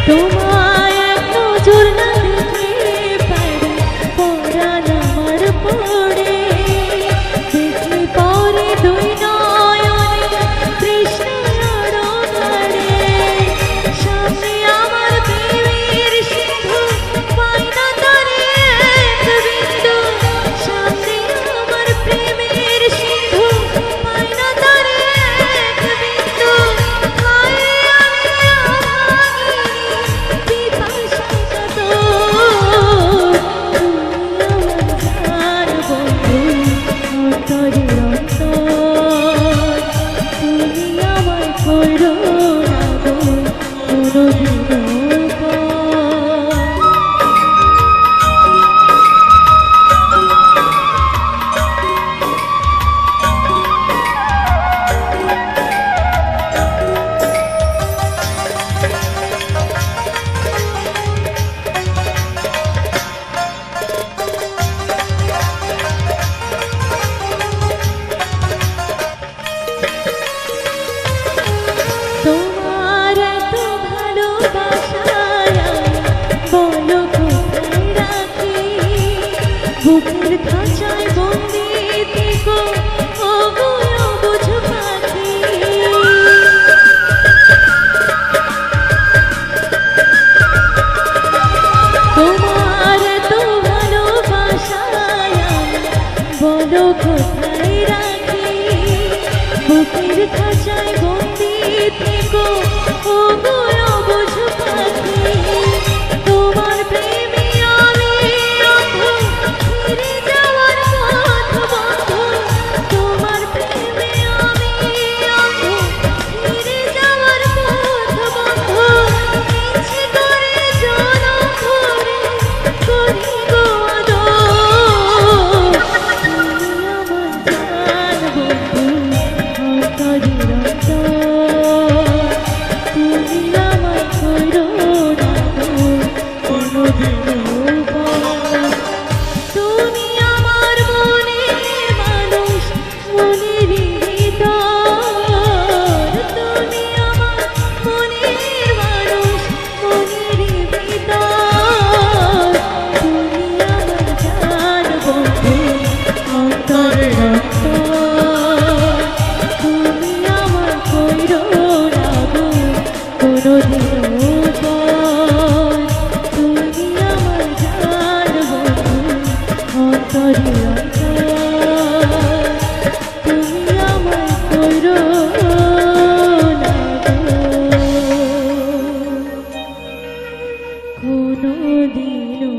তোমায় এক নজর না দেখে পারি পরাণ আমার পড়ে, দেখলে পরে দুই নয়নে তৃষ্ণার গাড়ে। সামনে আমার প্রেমের সিন্ধু পাই না তারে এক বিন্দু, সামনে আমার প্রেমের সিন্ধু পাই না তারে এক বিন্দু। হায় আমি অভাগিনী পিপাসা কাতর, তুমি আমার তোমার এত ভালোবাসায় বলো কোথায় রাখি, বুকের খাঁচায় বন্দি থেকো ও গো অবুঝ পাখি। তোমার এত ভালোবাসায় বলো কোথায় রাখি, বুকের খাঁচায় বন্দি থেকো ও গো অবুঝ পাখি। তোমার প্রেমে আমি অন্ধ, ফিরে যাওয়ার পথ বন্ধ। তোমার প্রেমে আমি অন্ধ, ফিরে যাওয়ার পথ বন্ধ। ইচ্ছে করে জনম ভরে করি গো আদর, তুমি আমার জান বন্ধু অন্তরের অন্তর। তুমি আমায় করো না কোনোদিনও পর। তুমি আমার মনের মানুষ, মনের ভিতর। তুমি আমার মনের মানুষ, মনের ভিতর। তুমি আমার জান বন্ধু অন্তরের অন্তর। তুমি আমার কইরো না গো কোনোদিনও পর। তুমি আমার জান বন্ধু অন্তরের অন্তর। তুমি আমায় কইরো না গো কোনোদিনও